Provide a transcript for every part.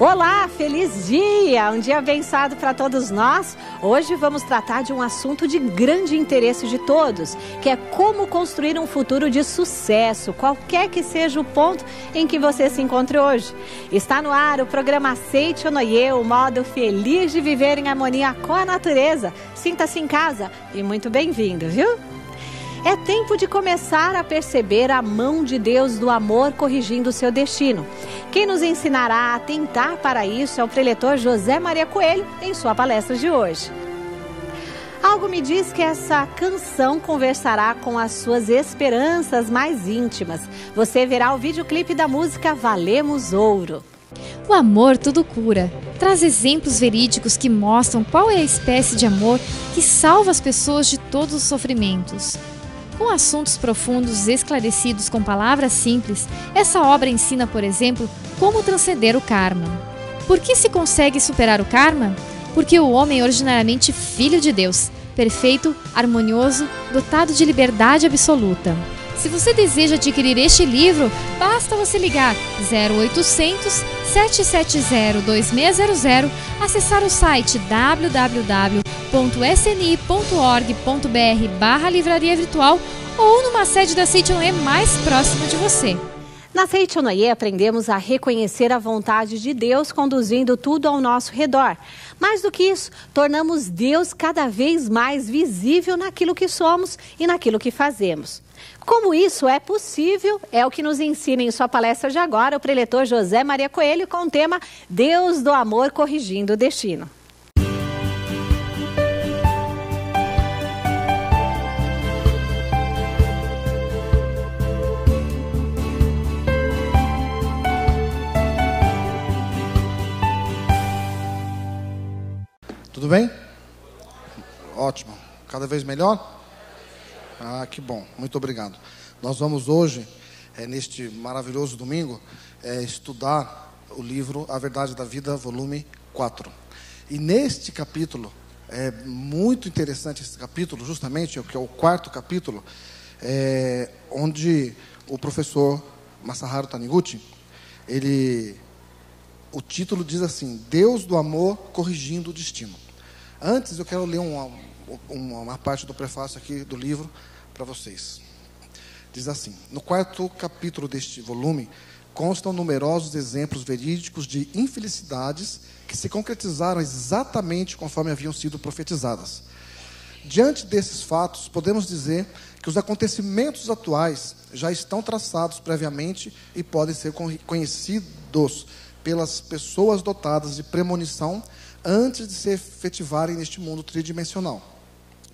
Olá, feliz dia! Um dia abençoado para todos nós. Hoje vamos tratar de um assunto de grande interesse de todos, que é como construir um futuro de sucesso, qualquer que seja o ponto em que você se encontre hoje. Está no ar o programa Aceite ou Noie, o modo feliz de viver em harmonia com a natureza. Sinta-se em casa e muito bem-vindo, viu? É tempo de começar a perceber a mão de Deus do amor corrigindo o seu destino. Quem nos ensinará a atentar para isso é o preletor José Maria Coelho, em sua palestra de hoje. Algo me diz que essa canção conversará com as suas esperanças mais íntimas. Você verá o videoclipe da música Valemos Ouro. O amor tudo cura. Traz exemplos verídicos que mostram qual é a espécie de amor que salva as pessoas de todos os sofrimentos. Com assuntos profundos esclarecidos com palavras simples, essa obra ensina, por exemplo, como transcender o karma. Por que se consegue superar o karma? Porque o homem é originariamente filho de Deus, perfeito, harmonioso, dotado de liberdade absoluta. Se você deseja adquirir este livro, basta você ligar 0800 770 2600, acessar o site www.sni.org.br/livraria virtual ou numa sede da Aceite ou Noie mais próxima de você. Na Aceite ou Noie aprendemos a reconhecer a vontade de Deus conduzindo tudo ao nosso redor. Mais do que isso, tornamos Deus cada vez mais visível naquilo que somos e naquilo que fazemos. Como isso é possível, é o que nos ensina em sua palestra de agora o preletor José Maria Coelho com o tema Deus do Amor Corrigindo o Destino. Tudo bem? Ótimo. Cada vez melhor? Ah, que bom. Muito obrigado. Nós vamos hoje, neste maravilhoso domingo, estudar o livro A Verdade da Vida, volume 4. E neste capítulo, é muito interessante esse capítulo, justamente, que é o quarto capítulo, onde o professor Masaharu Taniguchi, o título diz assim, Deus do Amor Corrigindo o Destino. Antes, eu quero ler uma parte do prefácio aqui do livro para vocês. Diz assim, no quarto capítulo deste volume, constam numerosos exemplos verídicos de infelicidades que se concretizaram exatamente conforme haviam sido profetizadas. Diante desses fatos, podemos dizer que os acontecimentos atuais já estão traçados previamente e podem ser conhecidos pelas pessoas dotadas de premonição antes de se efetivarem neste mundo tridimensional.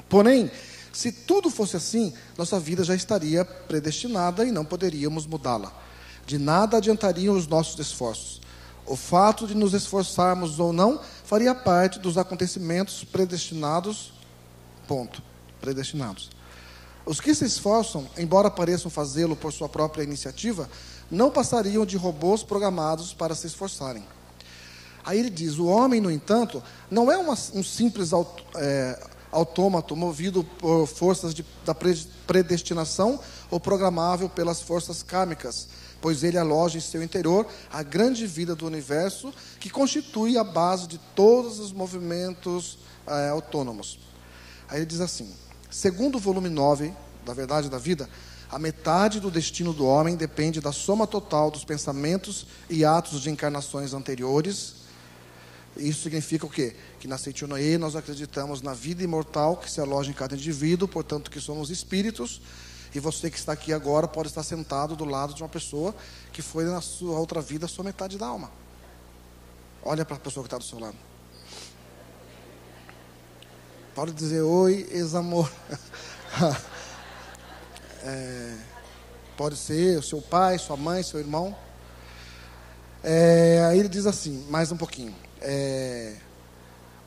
Porém, se tudo fosse assim, nossa vida já estaria predestinada e não poderíamos mudá-la. De nada adiantariam os nossos esforços. O fato de nos esforçarmos ou não faria parte dos acontecimentos predestinados. Ponto. Predestinados. Os que se esforçam, embora pareçam fazê-lo por sua própria iniciativa, não passariam de robôs programados para se esforçarem. Aí ele diz, o homem, no entanto, não é um simples autômato movido por forças da predestinação ou programável pelas forças kármicas, pois ele aloja em seu interior a grande vida do universo que constitui a base de todos os movimentos autônomos. Aí ele diz assim, segundo o volume 9 da Verdade da Vida, a metade do destino do homem depende da soma total dos pensamentos e atos de encarnações anteriores. Isso significa o quê? Que na Aceite ou Noie nós acreditamos na vida imortal que se aloja em cada indivíduo, portanto que somos espíritos, e você que está aqui agora pode estar sentado do lado de uma pessoa que foi na sua outra vida a sua metade da alma. Olha para a pessoa que está do seu lado. Pode dizer, oi, ex-amor. Pode ser o seu pai, sua mãe, seu irmão. Aí ele diz assim, mais um pouquinho.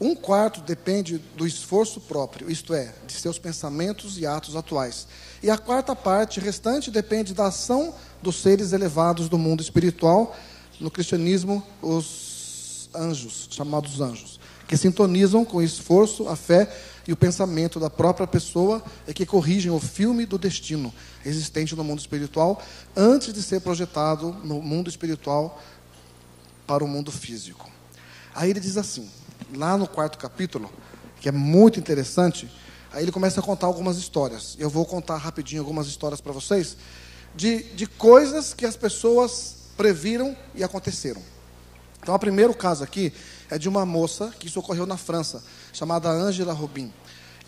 1/4 depende do esforço próprio, isto é, de seus pensamentos e atos atuais. E a 4ª parte restante depende da ação dos seres elevados do mundo espiritual, no cristianismo, os anjos, chamados anjos, que sintonizam com o esforço, a fé e o pensamento da própria pessoa e que corrigem o filme do destino existente no mundo espiritual antes de ser projetado no mundo espiritual para o mundo físico. Aí ele diz assim, lá no 4º capítulo, que é muito interessante, aí ele começa a contar algumas histórias. Eu vou contar rapidinho algumas histórias para vocês, de coisas que as pessoas previram e aconteceram. Então, o primeiro caso aqui é de uma moça, que isso ocorreu na França, chamada Angela Robin.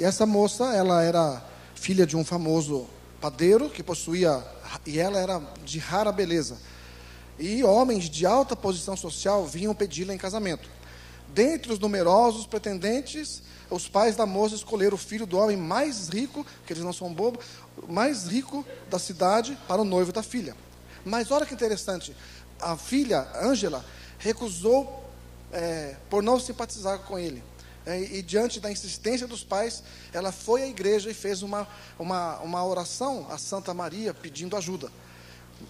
E essa moça, ela era filha de um famoso padeiro, que possuía, e ela era de rara beleza. E homens de alta posição social vinham pedi-la em casamento. Dentre os numerosos pretendentes, os pais da moça escolheram o filho do homem mais rico, porque eles não são bobos, mais rico da cidade para o noivo da filha. Mas olha que interessante, a filha, Angela, recusou por não simpatizar com ele. E diante da insistência dos pais, ela foi à igreja e fez uma oração a Santa Maria pedindo ajuda.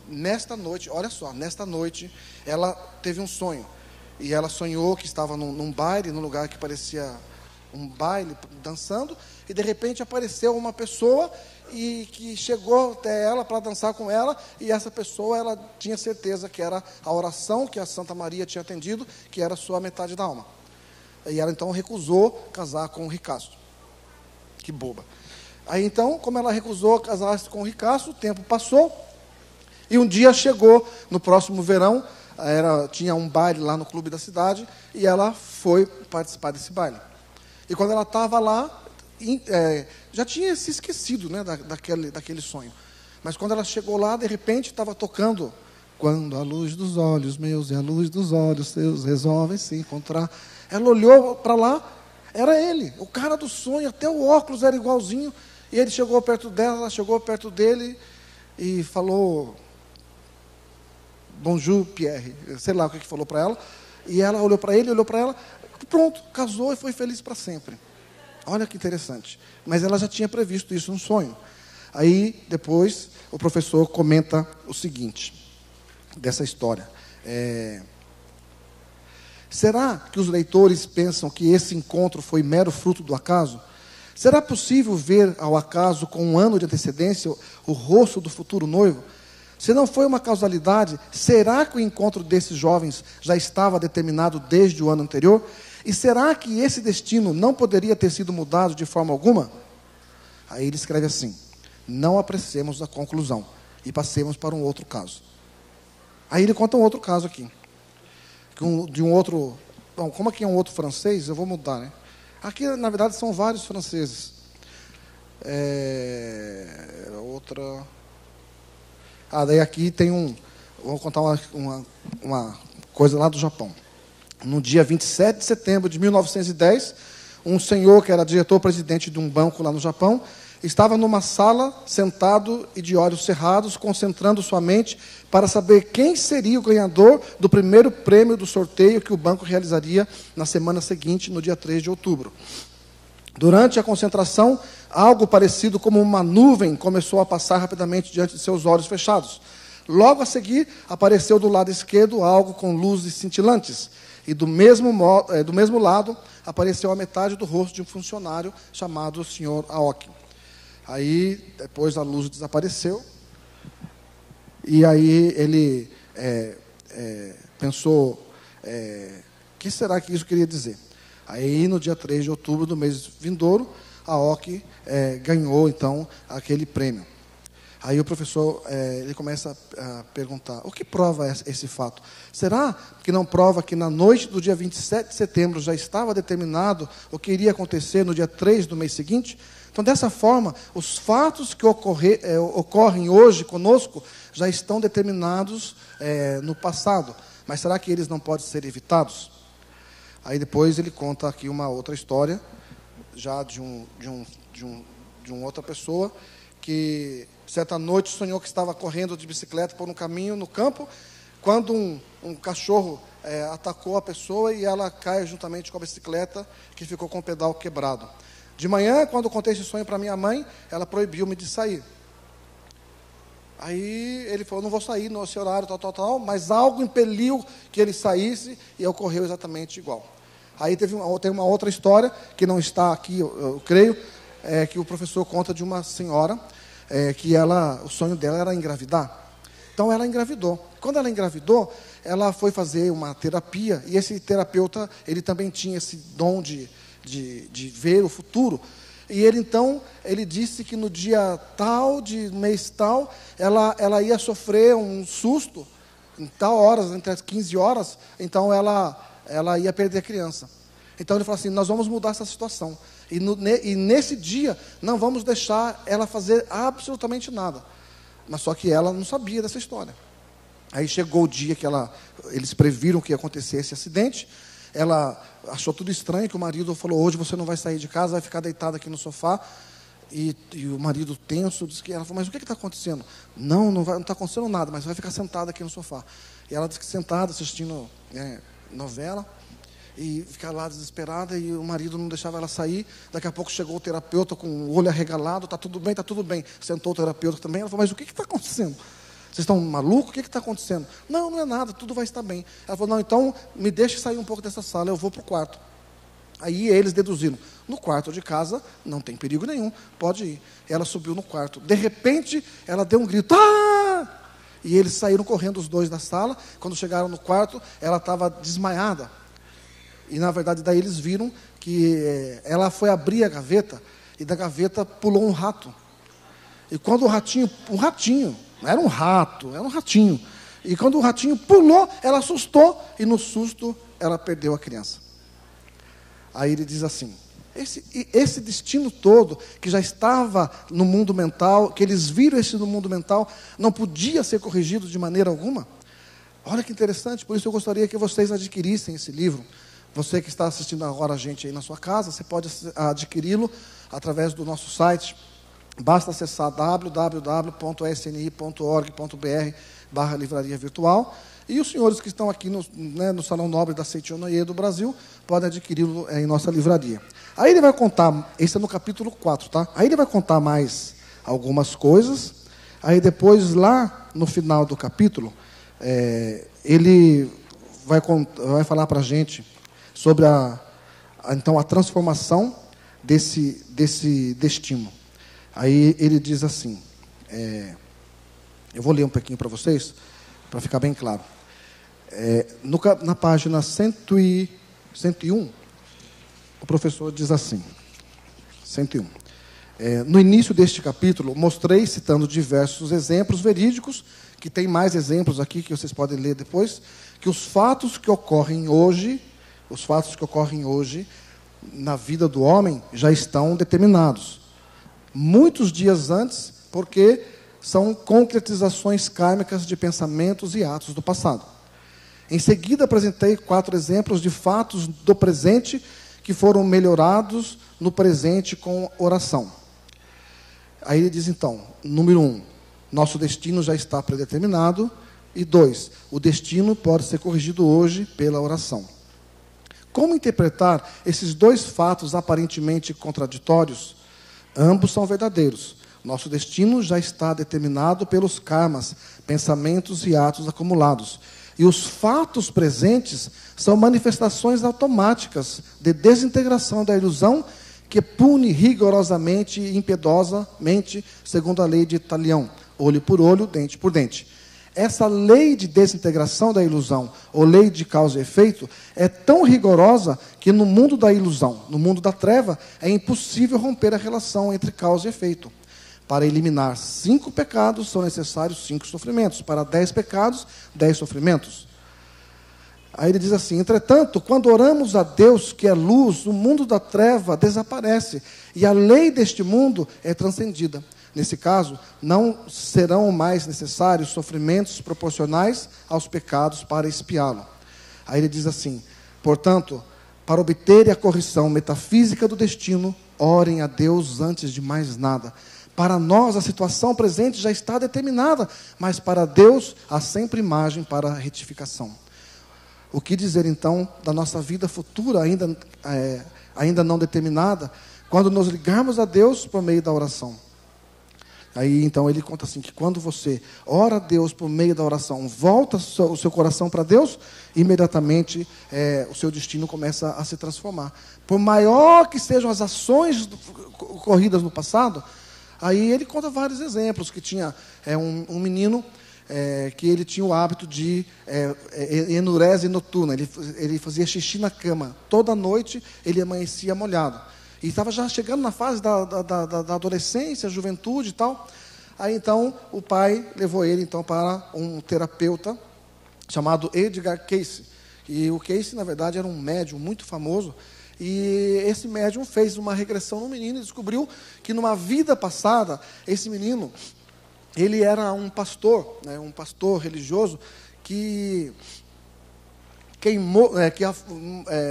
Nesta noite, olha só, nesta noite, ela teve um sonho. E ela sonhou que estava num baile, num lugar que parecia um baile, dançando. E de repente apareceu uma pessoa e que chegou até ela para dançar com ela. E essa pessoa, ela tinha certeza que era a oração que a Santa Maria tinha atendido, que era a sua metade da alma. E ela então recusou casar com o ricaço. Que boba. Aí então, como ela recusou casar-se com o ricaço, o tempo passou. E um dia chegou, no próximo verão, tinha um baile lá no clube da cidade, e ela foi participar desse baile. E quando ela estava lá, já tinha se esquecido, né, daquele sonho. Mas quando ela chegou lá, de repente, estava tocando "Quando a luz dos olhos meus e a luz dos olhos seus resolvem se encontrar". Ela olhou para lá, era ele, o cara do sonho, até o óculos era igualzinho. E ele chegou perto dela, ela chegou perto dele e falou "Bonjour, Pierre", sei lá o que falou para ela. E ela olhou para ele, olhou para ela, pronto, casou e foi feliz para sempre. Olha que interessante. Mas ela já tinha previsto isso no sonho. Aí, depois, o professor comenta o seguinte, dessa história. Será que os leitores pensam que esse encontro foi mero fruto do acaso? Será possível ver ao acaso, com um ano de antecedência, o rosto do futuro noivo? Se não foi uma causalidade, será que o encontro desses jovens já estava determinado desde o ano anterior? E será que esse destino não poderia ter sido mudado de forma alguma? Aí ele escreve assim: não apressemos a conclusão e passemos para um outro caso. Aí ele conta um outro caso aqui. De um outro... Bom, como aqui é um outro francês, eu vou mudar, né? Aqui, na verdade, são vários franceses. Outra... daí aqui tem vou contar uma coisa lá do Japão. No dia 27 de setembro de 1910, um senhor que era diretor-presidente de um banco lá no Japão, estava numa sala, sentado e de olhos cerrados, concentrando sua mente para saber quem seria o ganhador do primeiro prêmio do sorteio que o banco realizaria na semana seguinte, no dia 3 de outubro. Durante a concentração, algo parecido como uma nuvem começou a passar rapidamente diante de seus olhos fechados. Logo a seguir, apareceu do lado esquerdo algo com luzes cintilantes. E do mesmo lado, apareceu a metade do rosto de um funcionário chamado Sr. Aoki. Aí, depois a luz desapareceu. E aí ele pensou, o que será que isso queria dizer? Aí, no dia 3 de outubro do mês vindouro, a Aoki ganhou, então, aquele prêmio. Aí o professor ele começa a perguntar, o que prova esse fato? Será que não prova que na noite do dia 27 de setembro já estava determinado o que iria acontecer no dia 3 do mês seguinte? Então, dessa forma, os fatos que ocorrem hoje conosco já estão determinados no passado. Mas será que eles não podem ser evitados? Aí depois ele conta aqui uma outra história, já de uma outra pessoa, que certa noite sonhou que estava correndo de bicicleta por um caminho no campo, quando um cachorro atacou a pessoa e ela cai juntamente com a bicicleta, que ficou com o pedal quebrado. De manhã, quando contei esse sonho para minha mãe, ela proibiu-me de sair. Aí ele falou, não vou sair nesse horário, tal, mas algo impeliu que ele saísse e ocorreu exatamente igual. Aí tem uma outra história, que não está aqui, eu creio, que o professor conta de uma senhora, que o sonho dela era engravidar. Então ela engravidou. Quando ela engravidou, ela foi fazer uma terapia, e esse terapeuta, ele também tinha esse dom de ver o futuro. E ele, então, ele disse que no dia tal, de mês tal, ela ia sofrer um susto, em tal horas, entre as 15 horas, então ela ia perder a criança. Então ele falou assim, nós vamos mudar essa situação. E nesse dia, não vamos deixar ela fazer absolutamente nada. Mas só que ela não sabia dessa história. Aí chegou o dia que eles previram que ia acontecer esse acidente. Ela achou tudo estranho, que o marido falou, hoje você não vai sair de casa, vai ficar deitada aqui no sofá. E o marido tenso, disse que ela falou, mas o que está acontecendo? Não está acontecendo nada, mas vai ficar sentada aqui no sofá. E ela disse que sentada, assistindo novela, e ficar lá desesperada, e o marido não deixava ela sair. Daqui a pouco chegou o terapeuta com o olho arregalado, está tudo bem, está tudo bem. Sentou o terapeuta também, ela falou, mas o que está acontecendo? Vocês estão malucos? O que está acontecendo? Não, não é nada, tudo vai estar bem. Ela falou, não, então me deixe sair um pouco dessa sala, eu vou para o quarto. Aí eles deduziram, no quarto de casa não tem perigo nenhum, pode ir. Ela subiu no quarto, de repente ela deu um grito, ah! E eles saíram correndo os dois da sala. Quando chegaram no quarto, ela estava desmaiada. E na verdade daí eles viram que ela foi abrir a gaveta, e da gaveta pulou um rato. E quando um ratinho, não era um rato, era um ratinho. E quando o ratinho pulou, ela assustou, e no susto ela perdeu a criança. Aí ele diz assim, esse destino todo, que já estava no mundo mental, que eles viram esse no mundo mental, não podia ser corrigido de maneira alguma. Olha que interessante, por isso eu gostaria que vocês adquirissem esse livro. Você que está assistindo agora a gente aí na sua casa, você pode adquiri-lo através do nosso site. Basta acessar www.sni.org.br/livraria virtual. E os senhores que estão aqui no Salão Nobre da Seitonoye do Brasil, podem adquiri-lo em nossa livraria. Aí ele vai contar, esse é no capítulo 4, tá? Aí ele vai contar mais algumas coisas. Aí depois, lá no final do capítulo, ele vai falar para a gente sobre então a transformação desse destino. Aí ele diz assim, eu vou ler um pouquinho para vocês, para ficar bem claro. Na página 101, o professor diz assim, 101. No início deste capítulo, mostrei, citando diversos exemplos verídicos, que tem mais exemplos aqui que vocês podem ler depois, que os fatos que ocorrem hoje na vida do homem já estão determinados. Muitos dias antes, porque são concretizações kármicas de pensamentos e atos do passado. Em seguida, apresentei 4 exemplos de fatos do presente que foram melhorados no presente com oração. Aí ele diz então, número 1, nosso destino já está predeterminado, e 2, o destino pode ser corrigido hoje pela oração. Como interpretar esses 2 fatos aparentemente contraditórios? Ambos são verdadeiros. Nosso destino já está determinado pelos karmas, pensamentos e atos acumulados. E os fatos presentes são manifestações automáticas de desintegração da ilusão que pune rigorosamente e impiedosamente, segundo a lei de Talião, olho por olho, dente por dente. Essa lei de desintegração da ilusão, ou lei de causa e efeito, é tão rigorosa que no mundo da ilusão, no mundo da treva, é impossível romper a relação entre causa e efeito. Para eliminar 5 pecados, são necessários 5 sofrimentos. Para 10 pecados, 10 sofrimentos. Aí ele diz assim, entretanto, quando oramos a Deus, que é luz, o mundo da treva desaparece, e a lei deste mundo é transcendida. Nesse caso, não serão mais necessários sofrimentos proporcionais aos pecados para expiá-lo. Aí ele diz assim, portanto, para obter a correção metafísica do destino, orem a Deus antes de mais nada. Para nós, a situação presente já está determinada, mas para Deus, há sempre margem para a retificação. O que dizer, então, da nossa vida futura, ainda não determinada, quando nos ligarmos a Deus por meio da oração? Aí, então, ele conta assim, que quando você ora a Deus por meio da oração, volta o seu coração para Deus, imediatamente o seu destino começa a se transformar. Por maior que sejam as ações ocorridas no passado, aí ele conta vários exemplos, que tinha um menino que ele tinha o hábito de enurese noturna, ele fazia xixi na cama. Toda noite ele amanhecia molhado. E estava já chegando na fase da adolescência, juventude e tal. Aí então o pai levou ele então para um terapeuta chamado Edgar Cayce. E o Cayce, na verdade, era um médium muito famoso. E esse médium fez uma regressão no menino e descobriu que numa vida passada, esse menino, ele era um pastor, né, um pastor religioso que queimou,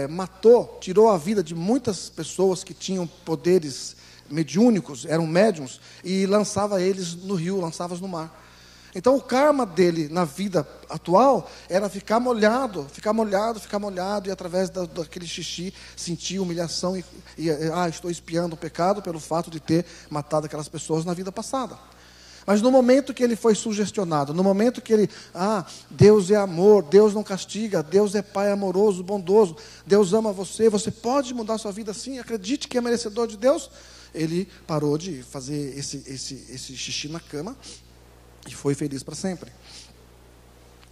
matou, tirou a vida de muitas pessoas que tinham poderes mediúnicos, eram médiums, e lançava eles no rio, lançava-os no mar. Então o karma dele na vida atual era ficar molhado, e através daquele xixi sentir humilhação estou expiando o pecado pelo fato de ter matado aquelas pessoas na vida passada. Mas no momento que ele foi sugestionado, no momento que ele, Deus é amor, Deus não castiga, Deus é Pai amoroso, bondoso, Deus ama você, você pode mudar sua vida assim, acredite que é merecedor de Deus. Ele parou de fazer esse xixi na cama e foi feliz para sempre.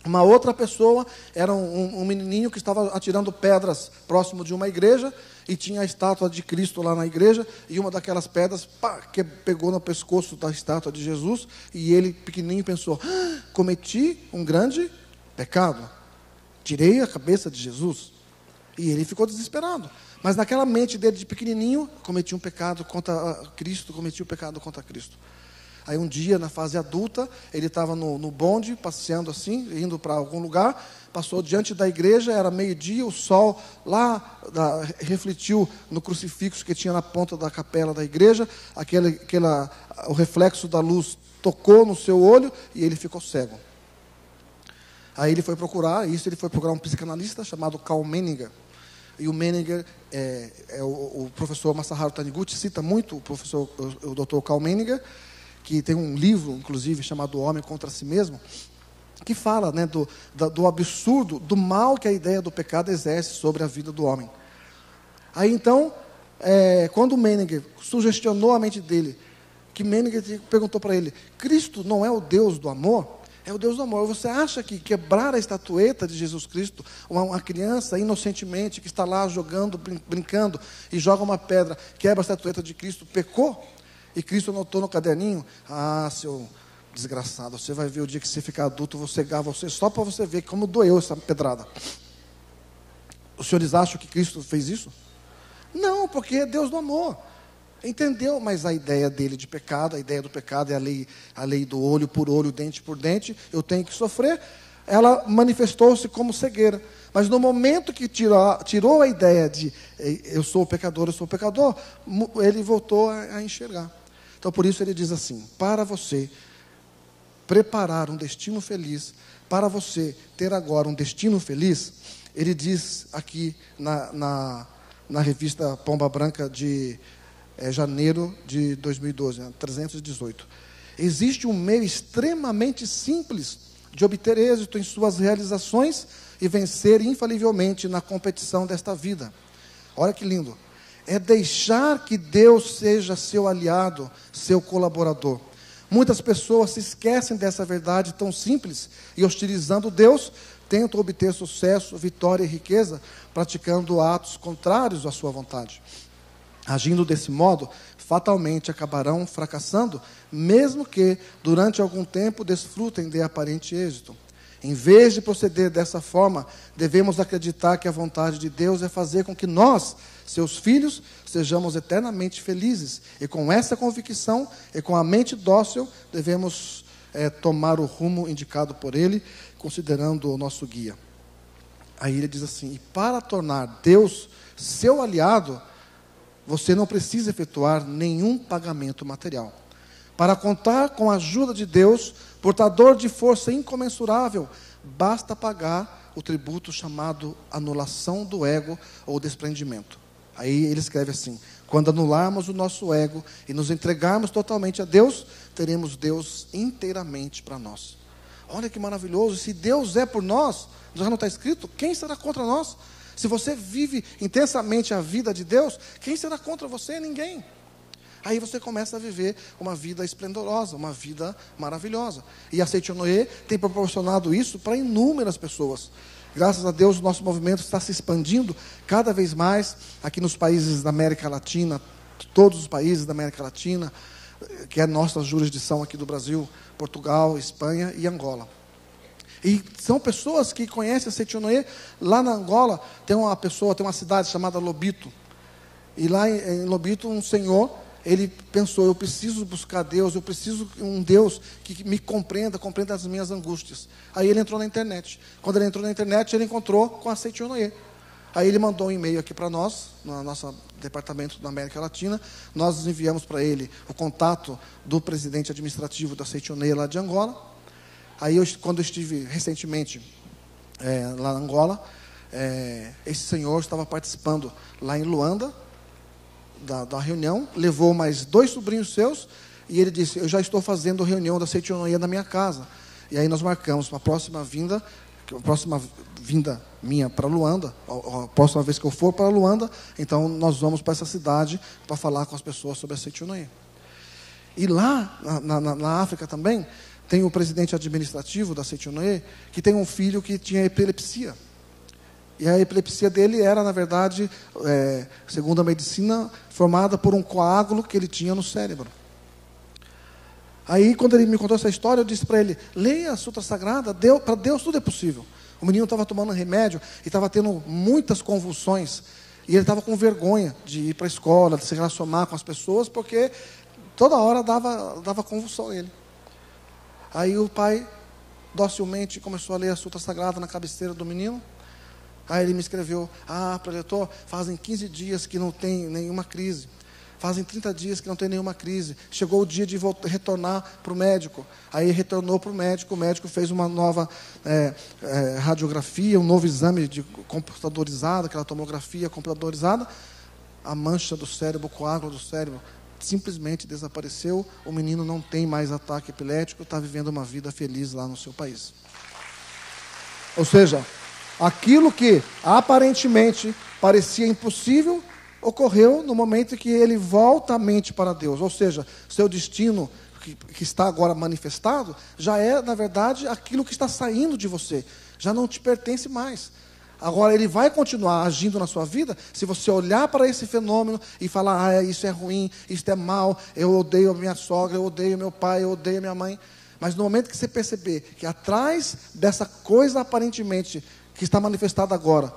Uma outra pessoa era um menininho que estava atirando pedras próximo de uma igreja e tinha a estátua de Cristo lá na igreja, e uma daquelas pedras que pegou no pescoço da estátua de Jesus, e ele, pequenininho, pensou, cometi um grande pecado, tirei a cabeça de Jesus, e ele ficou desesperado. Mas naquela mente dele de pequenininho, cometi um pecado contra Cristo, cometi um pecado contra Cristo. Aí um dia, na fase adulta, ele estava no bonde, passeando assim, indo para algum lugar, passou diante da igreja, era meio-dia, o sol lá refletiu no crucifixo que tinha na ponta da capela da igreja, o reflexo da luz tocou no seu olho e ele ficou cego. Aí ele foi procurar um psicanalista chamado Karl Menninger. E o Menninger, o professor Masaharu Taniguchi cita muito o Dr. Karl Menninger, que tem um livro, inclusive, chamado O Homem Contra Si Mesmo, que fala, né, do absurdo, do mal que a ideia do pecado exerce sobre a vida do homem. Aí então, quando o Menninger sugestionou a mente dele, que Menninger perguntou para ele, Cristo não é o Deus do amor? É o Deus do amor. Você acha que quebrar a estatueta de Jesus Cristo, uma criança inocentemente que está lá jogando, brincando, e joga uma pedra, quebra a estatueta de Cristo, pecou? E Cristo anotou no caderninho, seu desgraçado, você vai ver o dia que você ficar adulto, vou cegar você, só para você ver como doeu essa pedrada. Os senhores acham que Cristo fez isso? Não, porque é Deus do amor. Entendeu? Mas a ideia dele de pecado, a ideia do pecado é a lei do olho por olho, dente por dente, eu tenho que sofrer. Ela manifestou-se como cegueira. Mas no momento que tirou a ideia de eu sou pecador, ele voltou a enxergar. Então por isso ele diz assim, para você preparar um destino feliz, para você ter agora um destino feliz, ele diz aqui na revista Pomba Branca de janeiro de 2012, 318. Existe um meio extremamente simples de obter êxito em suas realizações e vencer infalivelmente na competição desta vida. Olha que lindo. É deixar que Deus seja seu aliado, seu colaborador. Muitas pessoas se esquecem dessa verdade tão simples e, hostilizando Deus, tentam obter sucesso, vitória e riqueza, praticando atos contrários à sua vontade. Agindo desse modo, fatalmente acabarão fracassando, mesmo que, durante algum tempo, desfrutem de aparente êxito. Em vez de proceder dessa forma, devemos acreditar que a vontade de Deus é fazer com que nós, seus filhos, sejamos eternamente felizes. E com essa convicção e com a mente dócil, devemos tomar o rumo indicado por Ele, considerando o nosso guia. Aí ele diz assim, e para tornar Deus seu aliado, você não precisa efetuar nenhum pagamento material. Para contar com a ajuda de Deus, portador de força incomensurável, basta pagar o tributo chamado anulação do ego ou desprendimento. Aí ele escreve assim, quando anularmos o nosso ego e nos entregarmos totalmente a Deus, teremos Deus inteiramente para nós. Olha que maravilhoso, se Deus é por nós, já não está escrito, quem será contra nós? Se você vive intensamente a vida de Deus, quem será contra você? Ninguém. Aí você começa a viver uma vida esplendorosa, uma vida maravilhosa. E a Seichonoye tem proporcionado isso para inúmeras pessoas. Graças a Deus, o nosso movimento está se expandindo cada vez mais aqui nos países da América Latina, todos os países da América Latina, que é nossa jurisdição aqui do Brasil, Portugal, Espanha e Angola. E são pessoas que conhecem a Seichonoye. Lá na Angola tem uma cidade chamada Lobito. E lá em Lobito, um senhor, ele pensou, eu preciso buscar Deus, eu preciso de um Deus que me compreenda as minhas angústias. Aí ele entrou na internet. Quando ele entrou na internet, ele encontrou com a Seichonoye. Aí ele mandou um e-mail aqui para nós, no nosso departamento da América Latina. Nós enviamos para ele o contato do presidente administrativo da Seichonoye lá de Angola. Aí, quando eu estive recentemente lá na Angola, esse senhor estava participando lá em Luanda, da reunião, levou mais 2 sobrinhos seus, e ele disse, eu já estou fazendo reunião da Seichonoye na minha casa. E aí nós marcamos a próxima vinda minha para Luanda, a próxima vez que eu for para Luanda, então nós vamos para essa cidade para falar com as pessoas sobre a Seichonoye. E lá, na África também, tem o presidente administrativo da Seichonoye, que tem um filho que tinha epilepsia. E a epilepsia dele era, na verdade, segundo a medicina, formada por um coágulo que ele tinha no cérebro. Aí, quando ele me contou essa história, eu disse para ele, leia a Sutra Sagrada, para Deus tudo é possível. O menino estava tomando remédio e estava tendo muitas convulsões. E ele estava com vergonha de ir para a escola, de se relacionar com as pessoas, porque toda hora dava convulsão nele. Aí o pai, docilmente, começou a ler a Sutra Sagrada na cabeceira do menino. Aí ele me escreveu, preletor, fazem 15 dias que não tem nenhuma crise. Fazem 30 dias que não tem nenhuma crise. Chegou o dia de retornar para o médico. Aí retornou para o médico fez uma nova radiografia, um novo exame computadorizado, aquela tomografia computadorizada. A mancha do cérebro, o coágulo do cérebro, simplesmente desapareceu. O menino não tem mais ataque epilético, está vivendo uma vida feliz lá no seu país. Ou seja, aquilo que aparentemente parecia impossível, ocorreu no momento em que ele volta a mente para Deus. Ou seja, seu destino, que está agora manifestado, já é, na verdade, aquilo que está saindo de você. Já não te pertence mais. Agora, ele vai continuar agindo na sua vida se você olhar para esse fenômeno e falar, isso é ruim, isso é mal, eu odeio a minha sogra, eu odeio meu pai, eu odeio a minha mãe. Mas no momento que você perceber que atrás dessa coisa aparentemente que está manifestada agora,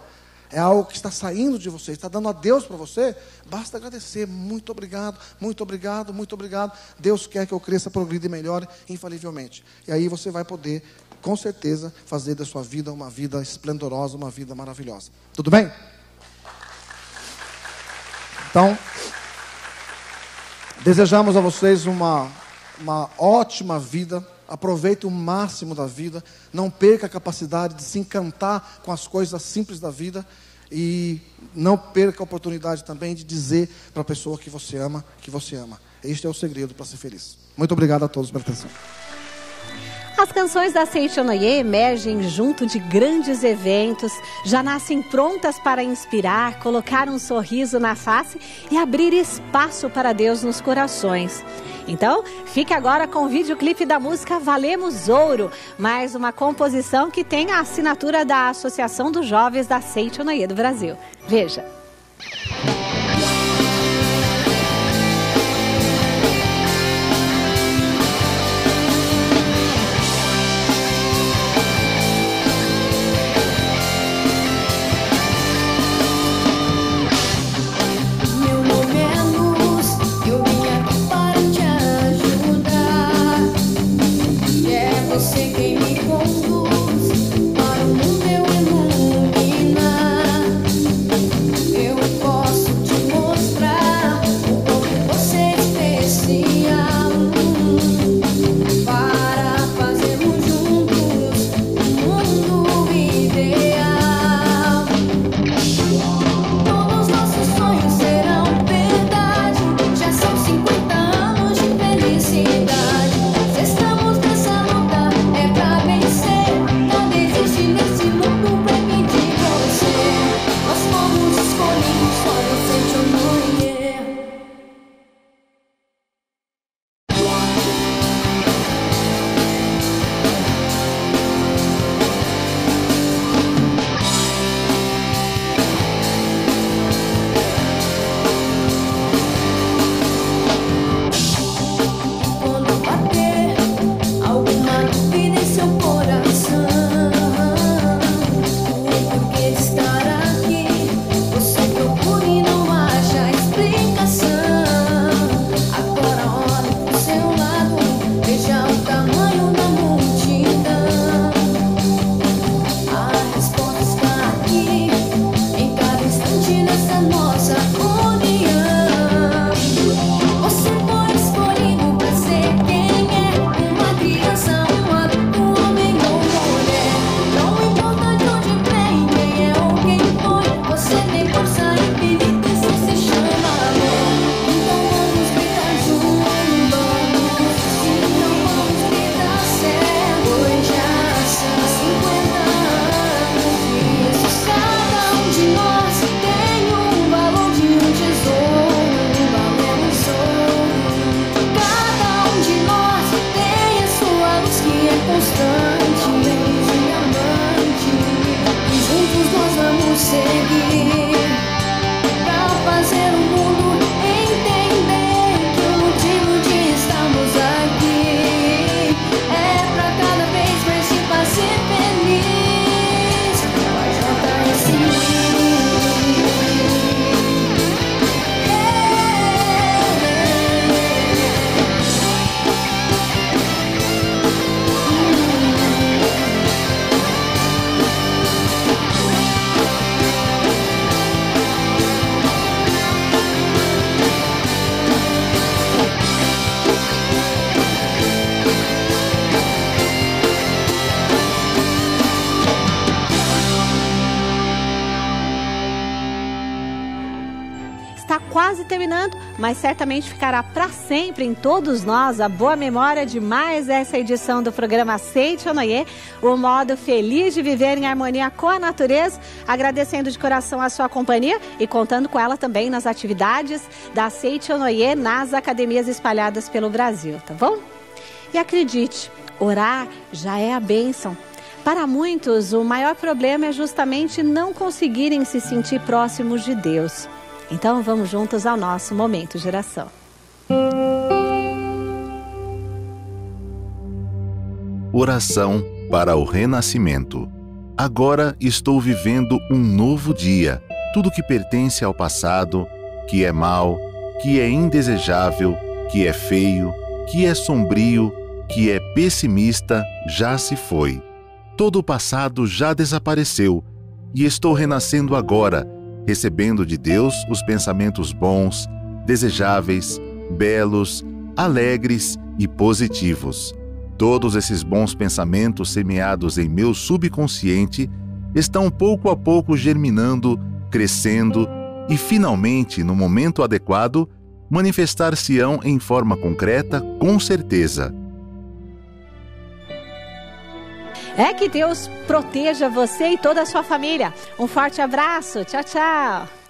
é algo que está saindo de você, está dando a Deus para você, basta agradecer. Muito obrigado, muito obrigado, muito obrigado. Deus quer que eu cresça, progrida e melhore infalivelmente. E aí você vai poder, com certeza, fazer da sua vida uma vida esplendorosa, uma vida maravilhosa. Tudo bem? Então, desejamos a vocês uma ótima vida. Aproveite o máximo da vida. Não perca a capacidade de se encantar com as coisas simples da vida. E não perca a oportunidade também de dizer para a pessoa que você ama, que você ama. Este é o segredo para ser feliz. Muito obrigado a todos pela atenção. As canções da Seichonoye emergem junto de grandes eventos, já nascem prontas para inspirar, colocar um sorriso na face e abrir espaço para Deus nos corações. Então, fique agora com o videoclipe da música Valemos Ouro, mais uma composição que tem a assinatura da Associação dos Jovens da Seichonoye do Brasil. Veja. Posso está quase terminando, mas certamente ficará para sempre em todos nós a boa memória de mais essa edição do programa Seite Onoye, o modo feliz de viver em harmonia com a natureza, agradecendo de coração a sua companhia e contando com ela também nas atividades da Seite Onoye nas academias espalhadas pelo Brasil, tá bom? E acredite, orar já é a bênção. Para muitos, o maior problema é justamente não conseguirem se sentir próximos de Deus. Então vamos juntos ao nosso Momento de Oração. Oração para o renascimento. Agora estou vivendo um novo dia. Tudo que pertence ao passado, que é mau, que é indesejável, que é feio, que é sombrio, que é pessimista, já se foi. Todo o passado já desapareceu e estou renascendo agora, recebendo de Deus os pensamentos bons, desejáveis, belos, alegres e positivos. Todos esses bons pensamentos semeados em meu subconsciente estão pouco a pouco germinando, crescendo e, finalmente, no momento adequado, manifestar-se-ão em forma concreta, com certeza. É que Deus proteja você e toda a sua família. Um forte abraço. Tchau, tchau.